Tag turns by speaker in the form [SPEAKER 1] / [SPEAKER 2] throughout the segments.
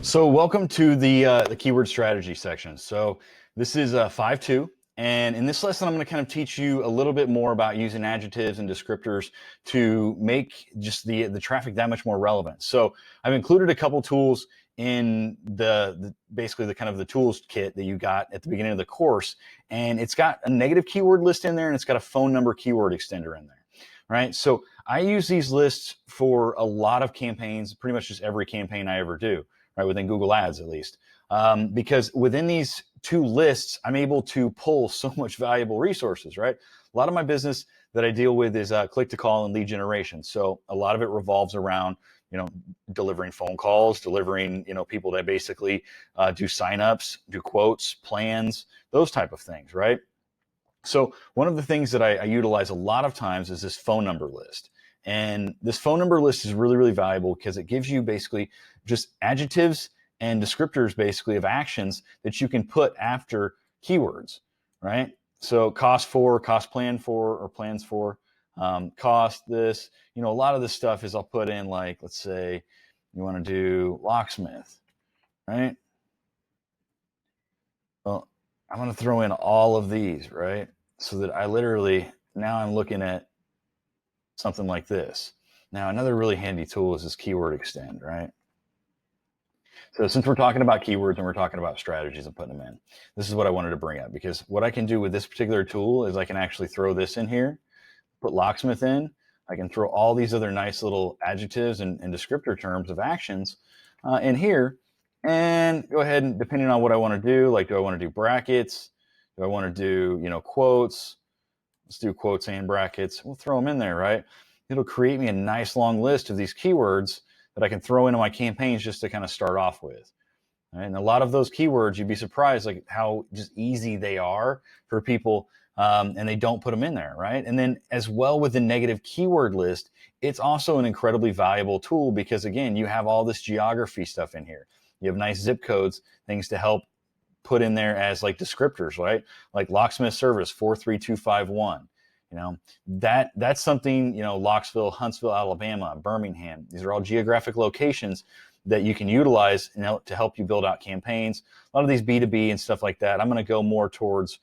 [SPEAKER 1] So welcome to the keyword strategy section. So this is 5.2, and in this lesson I'm going to kind of teach you a little bit more about using adjectives and descriptors to make just the traffic that much more relevant. So I've included a couple tools in basically the kind of the tools kit that you got at the beginning of the course, and it's got a negative keyword list in there, and it's got a phone number keyword extender in there. Right? So I use these lists for a lot of campaigns, pretty much just every campaign I ever do. Right, within Google Ads at least, because within these two lists, I'm able to pull so much valuable resources, right? A lot of my business that I deal with is click to call and lead generation. So a lot of it revolves around, delivering phone calls, delivering, people that basically do signups, do quotes, plans, those type of things, right? So one of the things that I utilize a lot of times is this phone number list. And this phone number list is really, really valuable because it gives you basically just adjectives and descriptors basically of actions that you can put after keywords, right? So cost for, cost plan for, or plans for, cost this, a lot of this stuff is I'll put in like, let's say you want to do locksmith, right? Well, I'm going to throw in all of these, right? So that I literally, now I'm looking at something like this. Now, another really handy tool is this keyword extend, right? So since we're talking about keywords and we're talking about strategies and putting them in, this is what I wanted to bring up, because what I can do with this particular tool is I can actually throw this in here, put locksmith in, I can throw all these other nice little adjectives and descriptor terms of actions in here, and go ahead and, depending on what I want to do, like, do I want to do brackets? Do I want to do, quotes? Let's do quotes and brackets. We'll throw them in there, right? It'll create me a nice long list of these keywords that I can throw into my campaigns just to kind of start off with. Right? And a lot of those keywords, you'd be surprised like how just easy they are for people, and they don't put them in there, right? And then as well with the negative keyword list, it's also an incredibly valuable tool because, again, you have all this geography stuff in here. You have nice zip codes, things to help put in there as like descriptors, right? Like locksmith service 43251. That's something, Locksville, Huntsville, Alabama, Birmingham. These are all geographic locations that you can utilize, to help you build out campaigns. A lot of these B2B and stuff like that, I'm going to go more towards,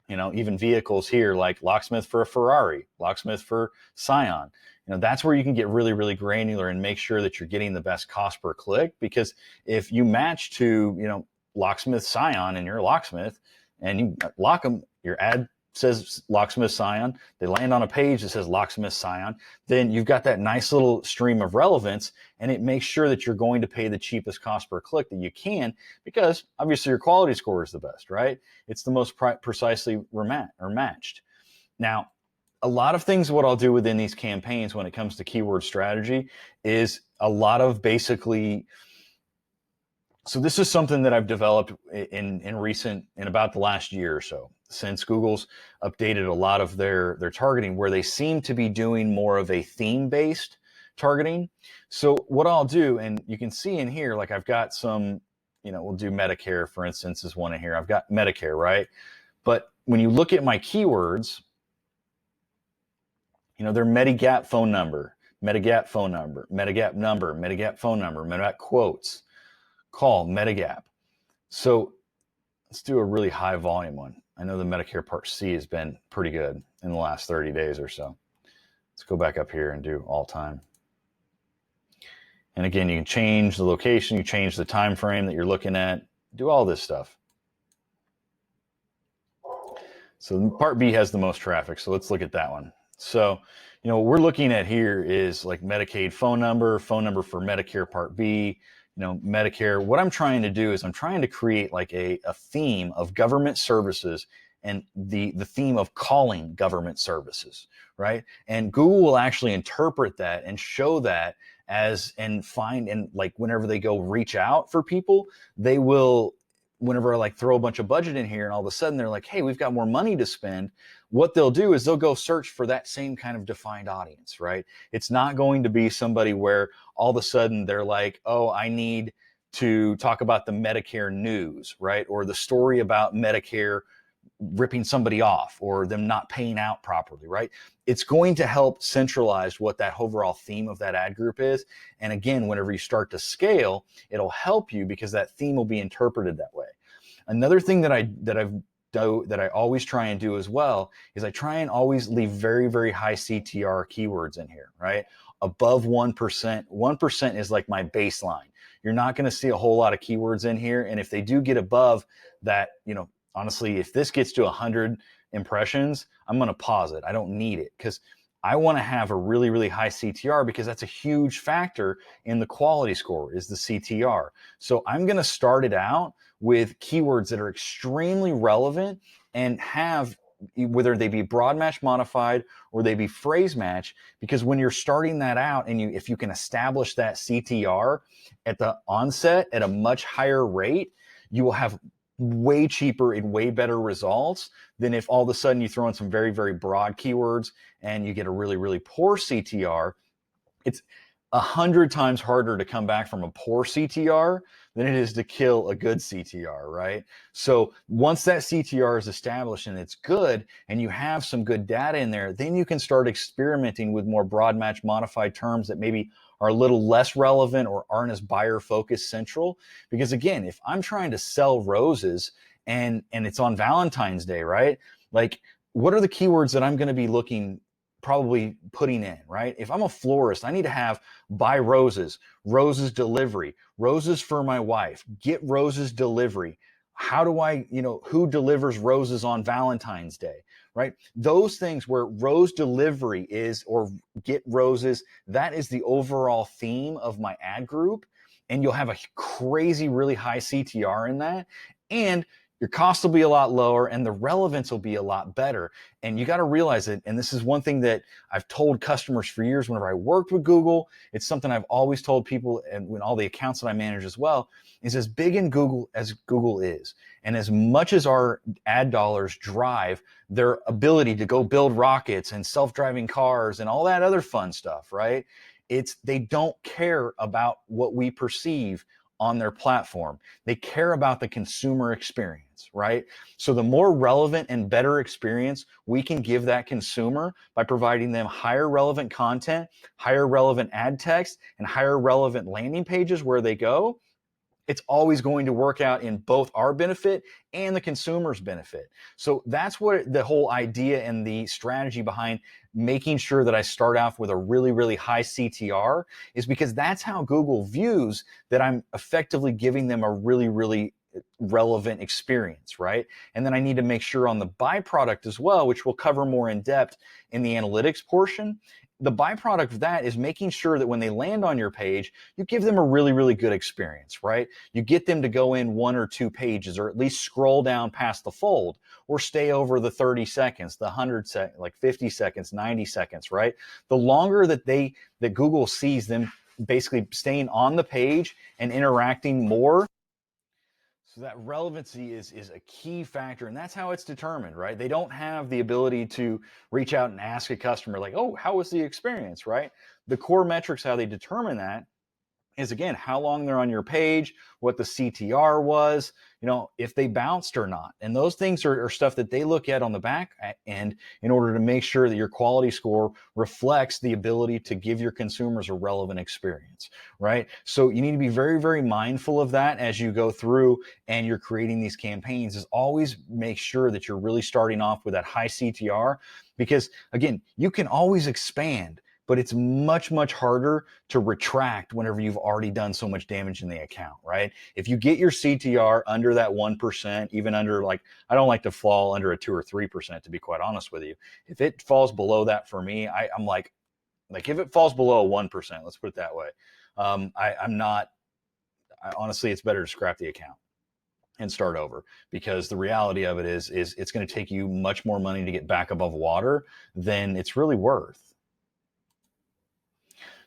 [SPEAKER 1] even vehicles here, like locksmith for a Ferrari, locksmith for Scion. That's where you can get really, really granular and make sure that you're getting the best cost per click. Because if you match to, locksmith Scion and you're a locksmith and you lock them, your ad says locksmith Scion, they land on a page that says locksmith Scion, then you've got that nice little stream of relevance, and it makes sure that you're going to pay the cheapest cost per click that you can, because obviously your quality score is the best, right? It's the most precisely matched. Now, a lot of things, what I'll do within these campaigns when it comes to keyword strategy is a lot of basically, so this is something that I've developed in about the last year or so, since Google's updated a lot of their targeting, where they seem to be doing more of a theme-based targeting. So what I'll do, and you can see in here, like I've got some, we'll do Medicare, for instance, is one in here. I've got Medicare, right? But when you look at my keywords, they're Medigap phone number, Medigap phone number, Medigap number, Medigap phone number, Medigap quotes, call, Medigap. So let's do a really high volume one. I know the Medicare Part C has been pretty good in the last 30 days or so. Let's go back up here and do all time. And again, you can change the location, you change the time frame that you're looking at, do all this stuff. So Part B has the most traffic, so let's look at that one. So, what we're looking at here is like Medicaid phone number for Medicare Part B, Medicare. What I'm trying to do is I'm trying to create like a theme of government services, and the theme of calling government services, right? And Google will actually interpret that and show that and like whenever they go reach out for people, they will, whenever I like throw a bunch of budget in here and all of a sudden they're like, hey, we've got more money to spend, what they'll do is they'll go search for that same kind of defined audience, right? It's not going to be somebody where all of a sudden they're like, oh, I need to talk about the Medicare news, right? Or the story about Medicare ripping somebody off or them not paying out properly, right? It's going to help centralize what that overall theme of that ad group is. And again, whenever you start to scale, it'll help you because that theme will be interpreted that way. Another thing that I always try and do as well is I try and always leave very, very high CTR keywords in here, right? Above 1%. 1% is like my baseline. You're not going to see a whole lot of keywords in here. And if they do get above that, honestly, if this gets to 100 impressions, I'm going to pause it. I don't need it because I want to have a really, really high CTR because that's a huge factor in the quality score is the CTR. So I'm going to start it out with keywords that are extremely relevant and have, whether they be broad match modified or they be phrase match, because when you're starting that out and if you can establish that CTR at the onset at a much higher rate, you will have way cheaper and way better results than if all of a sudden you throw in some very, very broad keywords and you get a really, really poor CTR. It's 100 times harder to come back from a poor CTR than it is to kill a good CTR, right? So once that CTR is established and it's good and you have some good data in there, then you can start experimenting with more broad match modified terms that maybe are a little less relevant or aren't as buyer focused central. Because again, if I'm trying to sell roses and it's on Valentine's Day, right? Like, what are the keywords that I'm going to be probably putting in, right? If I'm a florist, I need to have buy roses, roses delivery, roses for my wife, get roses delivery. How do I, who delivers roses on Valentine's Day, right? Those things where rose delivery is, or get roses, that is the overall theme of my ad group. And you'll have a crazy, really high CTR in that. And your cost will be a lot lower and the relevance will be a lot better. And you got to realize it. And this is one thing that I've told customers for years whenever I worked with Google. It's something I've always told people, and when all the accounts that I manage as well, is as big in Google as Google is. And as much as our ad dollars drive their ability to go build rockets and self-driving cars and all that other fun stuff, right? They don't care about what we perceive on their platform. They care about the consumer experience, right? So the more relevant and better experience we can give that consumer by providing them higher relevant content, higher relevant ad text, and higher relevant landing pages where they go, it's always going to work out in both our benefit and the consumer's benefit. So that's what the whole idea and the strategy behind making sure that I start off with a really, really high CTR is because that's how Google views that I'm effectively giving them a really, really relevant experience, right? And then I need to make sure on the byproduct as well, which we'll cover more in depth in the analytics portion. The byproduct of that is making sure that when they land on your page, you give them a really, really good experience, right? You get them to go in 1 or 2 pages, or at least scroll down past the fold, or stay over the 30 seconds, the 100 seconds, like 50 seconds, 90 seconds, right? The longer that Google sees them basically staying on the page and interacting more, so that relevancy is a key factor, and that's how it's determined, right? They don't have the ability to reach out and ask a customer like, oh, how was the experience, right? The core metrics, how they determine that is, again, how long they're on your page, what the CTR was, if they bounced or not. And those things are stuff that they look at on the back end in order to make sure that your quality score reflects the ability to give your consumers a relevant experience, right? So you need to be very, very mindful of that as you go through and you're creating these campaigns, is always make sure that you're really starting off with that high CTR, because again, you can always expand, but it's much, much harder to retract whenever you've already done so much damage in the account, right? If you get your CTR under that 1%, even under, like, I don't like to fall under a 2 or 3%, to be quite honest with you. If it falls below that for me, I'm like if it falls below 1%, let's put it that way, honestly, it's better to scrap the account and start over, because the reality of it is it's going to take you much more money to get back above water than it's really worth.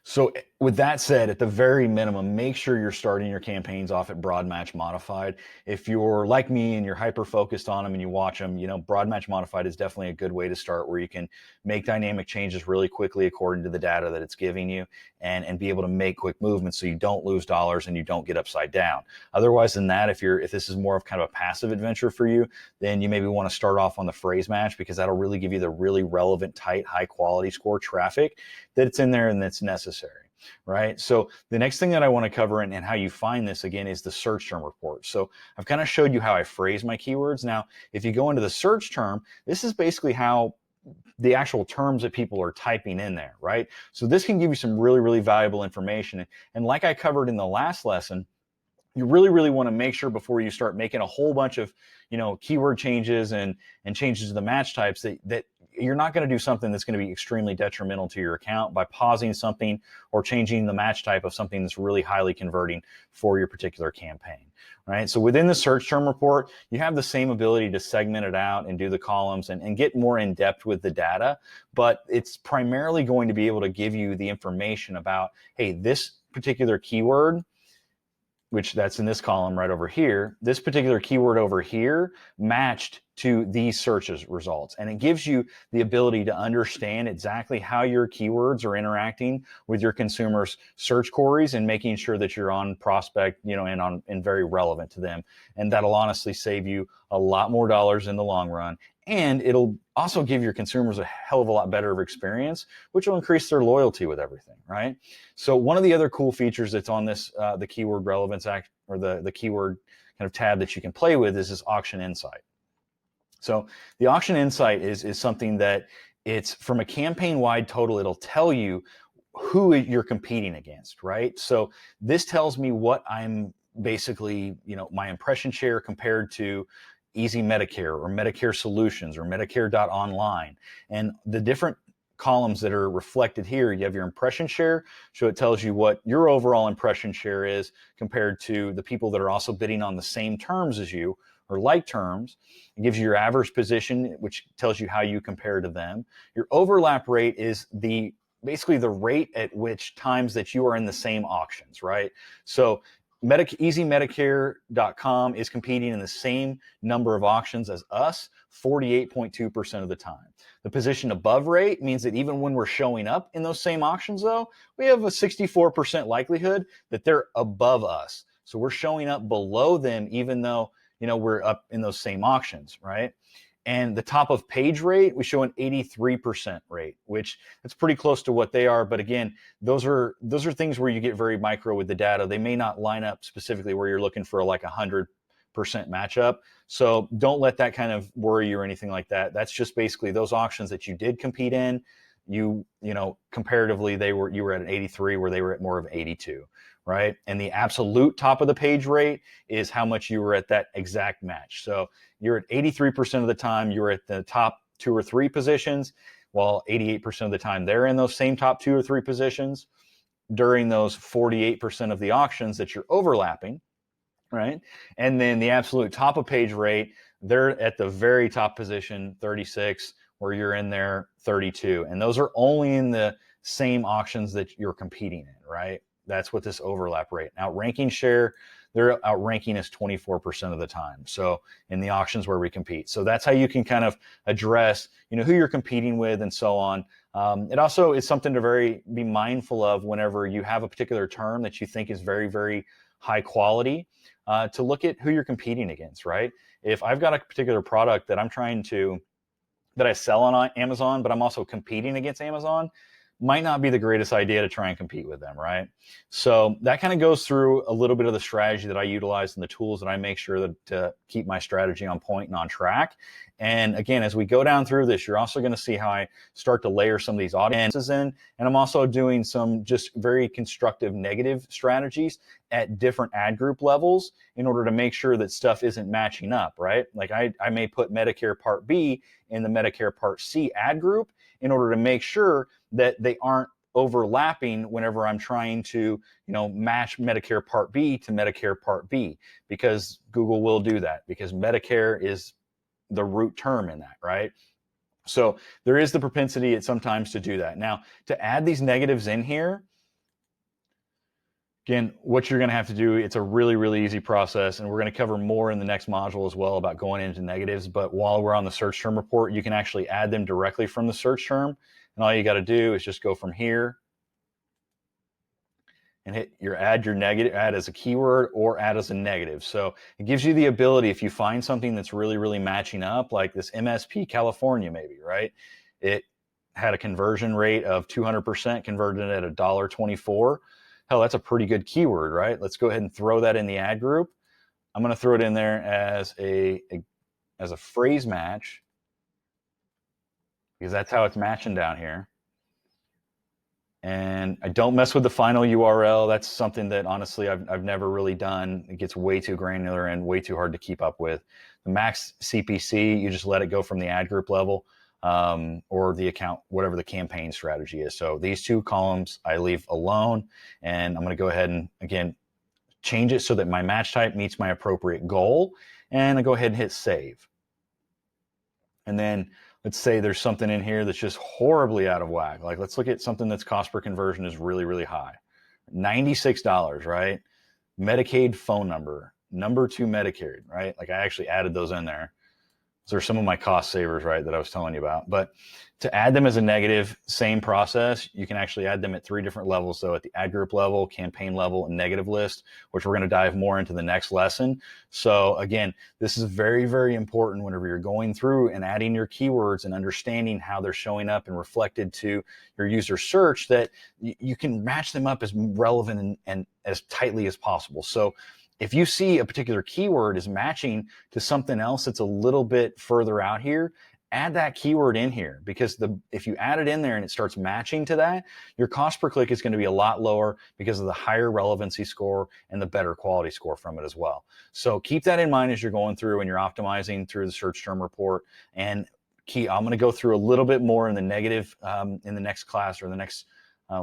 [SPEAKER 1] So with that said, at the very minimum, make sure you're starting your campaigns off at broad match modified. If you're like me and you're hyper focused on them and you watch them, broad match modified is definitely a good way to start, where you can make dynamic changes really quickly according to the data that it's giving you, and be able to make quick movements so you don't lose dollars and you don't get upside down. Otherwise than that, if this is more of kind of a passive adventure for you, then you maybe want to start off on the phrase match, because that'll really give you the really relevant, tight, high quality score traffic that's in there and that's necessary, right? So the next thing that I want to cover and how you find this again is the search term report. So I've kind of showed you how I phrase my keywords. Now, if you go into the search term, this is basically how the actual terms that people are typing in there, right? So this can give you some really, really valuable information. And like I covered in the last lesson, you really, really want to make sure before you start making a whole bunch of, keyword changes and changes to the match types that you're not going to do something that's going to be extremely detrimental to your account by pausing something or changing the match type of something that's really highly converting for your particular campaign, right? So within the search term report, you have the same ability to segment it out and do the columns and get more in depth with the data, but it's primarily going to be able to give you the information about, hey, this particular keyword, which that's in this column right over here, this particular keyword over here matched to these searches results. And it gives you the ability to understand exactly how your keywords are interacting with your consumers' search queries and making sure that you're on prospect, and very relevant to them. And that'll honestly save you a lot more dollars in the long run. And it'll also give your consumers a hell of a lot better of experience, which will increase their loyalty with everything, right? So one of the other cool features that's on this, the Keyword Relevance Act, or the keyword kind of tab that you can play with, is this Auction Insight. So the Auction Insight is something that it's from a campaign-wide total. It'll tell you who you're competing against, right? So this tells me what I'm basically, my impression share compared to Easy Medicare or Medicare Solutions or Medicare.online. And the different columns that are reflected here, you have your impression share, so it tells you what your overall impression share is compared to the people that are also bidding on the same terms as you or like terms. It gives you your average position, which tells you how you compare to them. Your overlap rate is basically the rate at which times that you are in the same auctions, right? So EasyMedicare.com is competing in the same number of auctions as us 48.2% of the time. The position above rate means that even when we're showing up in those same auctions, though, we have a 64% likelihood that they're above us. So we're showing up below them, even though, we're up in those same auctions, right? And the top of page rate, we show an 83% rate, which that's pretty close to what they are. But again, those are things where you get very micro with the data. They may not line up specifically where you're looking for like 100% matchup. So don't let that kind of worry you or anything like that. That's just basically those auctions that you did compete in. Comparatively, you were at an 83 where they were at more of 82, right? And the absolute top of the page rate is how much you were at that exact match. So you're at 83% of the time, you're at the top 2 or 3 positions, while 88% of the time they're in those same top 2 or 3 positions during those 48% of the auctions that you're overlapping, right? And then the absolute top of page rate, they're at the very top position, 36, where you're in there 32. And those are only in the same auctions that you're competing in, right? That's what this overlap rate. Now, ranking share, they're outranking us 24% of the time. So in the auctions where we compete. So that's how you can kind of address, who you're competing with and so on. It also is something to be mindful of whenever you have a particular term that you think is very, very high quality, to look at who you're competing against, right? If I've got a particular product that I sell on Amazon, but I'm also competing against Amazon, might not be the greatest idea to try and compete with them, right? So that kind of goes through a little bit of the strategy that I utilize and the tools that I make sure to keep my strategy on point and on track. And again, as we go down through this, you're also going to see how I start to layer some of these audiences in. And I'm also doing some just very constructive negative strategies at different ad group levels in order to make sure that stuff isn't matching up, right? Like I may put Medicare Part B in the Medicare Part C ad group in order to make sure that they aren't overlapping whenever I'm trying to, match Medicare Part B to Medicare Part B, because Google will do that because Medicare is the root term in that, right? So there is the propensity at sometimes to do that. Now, to add these negatives in here, Again, what you're going to have to do, it's a really, really easy process, and we're going to cover more in the next module as well about going into negatives. But while we're on the search term report, you can actually add them directly from the search term. And all you got to do is just go from here and hit add your negative, add as a keyword or add as a negative. So it gives you the ability, if you find something that's really, really matching up, like this MSP California, maybe, right? It had a conversion rate of 200%, converted at $1.24. Hell, that's a pretty good keyword, right? Let's go ahead and throw that in the ad group. I'm going to throw it in there as a phrase match, because that's how it's matching down here. And I don't mess with the final URL. That's something that honestly I've never really done. It gets way too granular and way too hard to keep up with. The max CPC, you just let it go from the ad group level, or the account, whatever the campaign strategy is. So these two columns I leave alone, and I'm going to go ahead and again change it so that my match type meets my appropriate goal, and I go ahead and hit save. And then let's say there's something in here that's just horribly out of whack. Like, let's look at something that's cost per conversion is really, really high. $96, right? Medicaid phone number, number 2 Medicaid, right? Like, I actually added those in there. Those are some of my cost savers, right, that I was telling you about. But to add them as a negative, same process. You can actually add them at 3 different levels. So at the ad group level, campaign level, and negative list, which we're going to dive more into the next lesson. So again, this is very, very important whenever you're going through and adding your keywords and understanding how they're showing up and reflected to your user search, that you can match them up as relevant and as tightly as possible. So if you see a particular keyword is matching to something else that's a little bit further out here, add that keyword in here, because if you add it in there and it starts matching to that, your cost per click is going to be a lot lower because of the higher relevancy score and the better quality score from it as well. So keep that in mind as you're going through and you're optimizing through the search term report. And I'm going to go through a little bit more in the negative in the next class or the next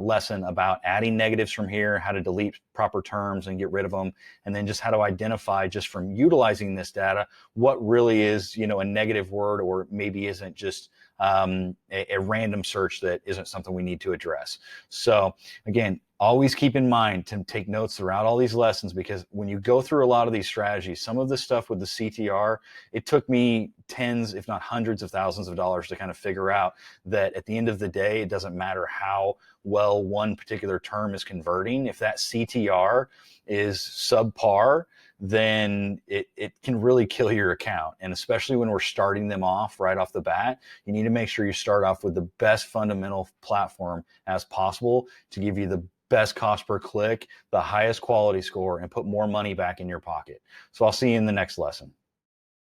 [SPEAKER 1] lesson about adding negatives from here, how to delete proper terms and get rid of them, and then just how to identify, just from utilizing this data, what really is, a negative word, or maybe isn't just a random search that isn't something we need to address. So again, always keep in mind to take notes throughout all these lessons, because when you go through a lot of these strategies, some of the stuff with the CTR, it took me tens, if not hundreds of thousands of dollars to kind of figure out that at the end of the day, it doesn't matter how well one particular term is converting. If that CTR is subpar, then it can really kill your account. And especially when we're starting them off right off the bat, you need to make sure you start off with the best fundamental platform as possible to give you the best cost per click, the highest quality score, and put more money back in your pocket. So I'll see you in the next lesson.